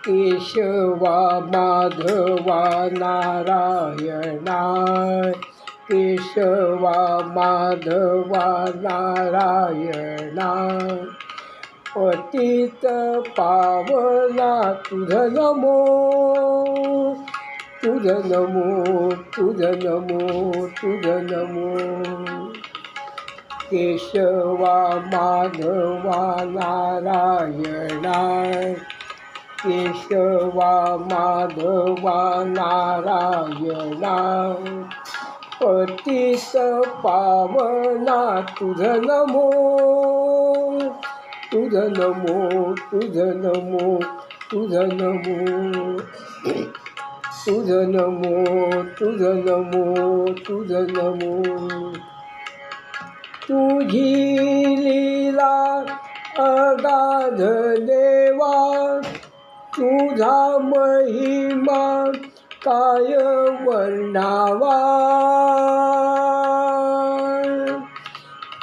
केशवा माधवा नारायणा, केशवा माधवा नारायणा, पतित पावना तुझ नमो, तुझ नमो, तुझ नमो, तुझ नमो. केशवा माधवा नारायणा, केशवा माधवा नारायणा, पतित पावना तुझ नमो, तुझ नमो, तुझ नमो, तुझ नमो, तुझ नमो, तुझ नमो, तुझ नमो. तुझी लीला अगाध देवा, तुझा महिमा काय वर्णावा.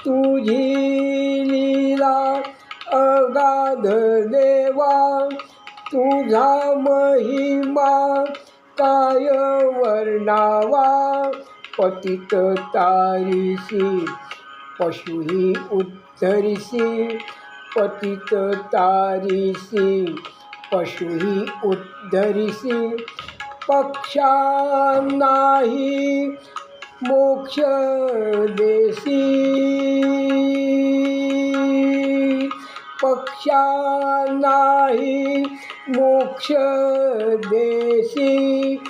तुझी लीला अगाध देवा, तुझा महिमा काय वर्णावा. पतित तारिसी पशुही उद्धरिसी, पतित तारिसी पशुही उद्धरिसी. पक्षांनाही मोक्ष देसी, पक्षांनाही मोक्ष देसी.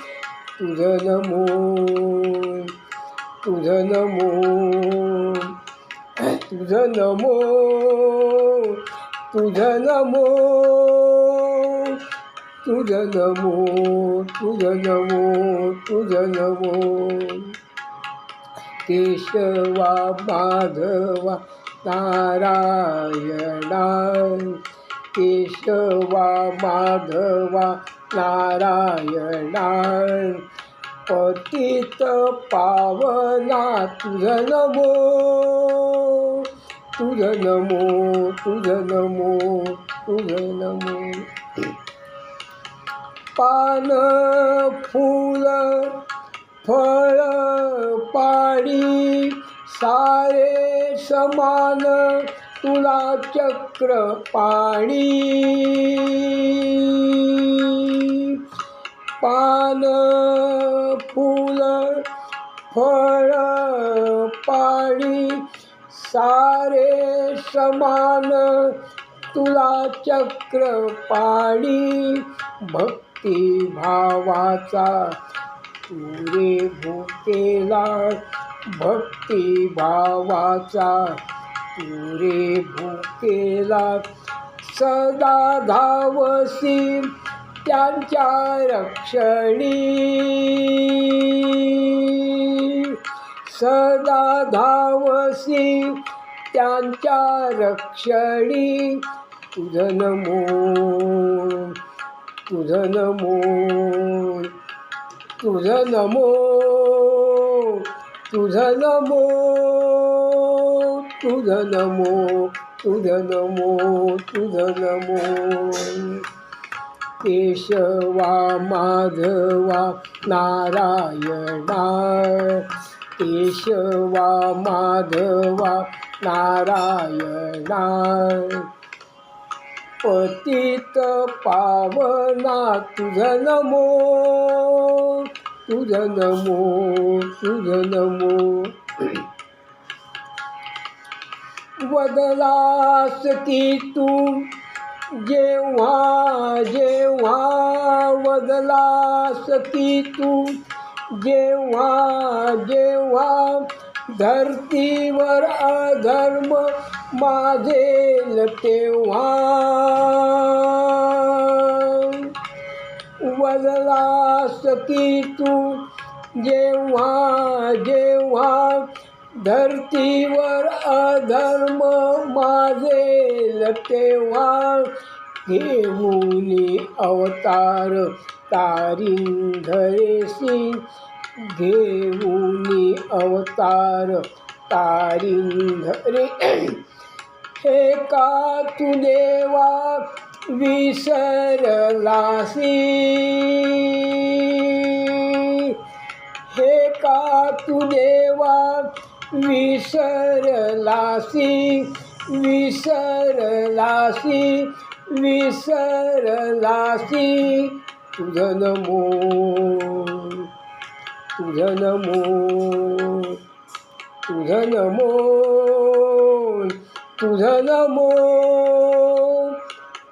तुझ नमो, तुझ नमो, तुझ नमो, तुझ नमो, तुझ नमो, तुझ नमो, तुझ नमो. केशवा माधवा नारायणा, केशवा माधवा नारायणा, पतित पावना तुझ नमो, तुझ नमो, तुझ नमो, तुझ नमो. पान फूल फळ पाणी सारे समान तुला चक्र पाणी. पान फूल फळ पाणी सारे समान तुला चक्र पाणी. भक्ती भावाचा तुरे भुकेला, भक्ती भावाचा तुरे भुकेला. सदा धावसी त्यांच्या रक्षणी, सदा धावसी त्यांच्या रक्षणी. तुझ नमो, तुझ नमो, तुझ नमो, तुझ नमो, तुझ नमो, तुझ नमो, तुझ नमो. केशवा माधवा नारायणा, केशवा माधवा नारायणा, पतित पावना तुझ नमो, तुझ नमो, तुझ नमो. वदलास की तू जेव्हा जेव्हा, वदलास की तू जेव्हा जेव्हा, धरतीवर अधर्म माजेल तेव्हा. वदलास की तू जेव्हा जेव्हा, धरतीवर अधर्म माजेल तेव्हा. घेऊनी अवतार तारिंधरेसी, घेऊनी अवतार तारिंधरे. हे का तू देवा विसरलासी हे का तू देवा विसरलासी विसरलासी विसरलासी तुझं नमो तुझं नमो तुझं नमो तुझं नमो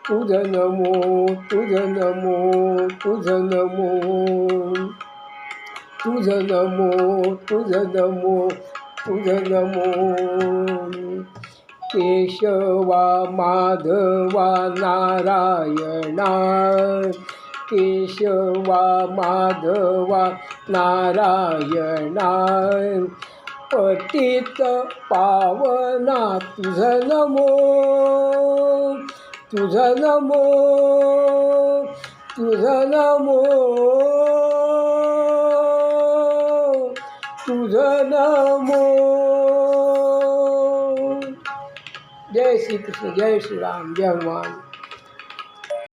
तुझं नमो तुझं नमो तुझं नमो तुझं नमो तुझं नमो तुझं नमो केशवा माधवा नारायणा केशवा माधवा नारायणा पतित पावना तुझं नमो तुझं नमो तुझं नमो तुझं नमो. जय श्री कृष्ण, जय श्री राम, जय हनुमान.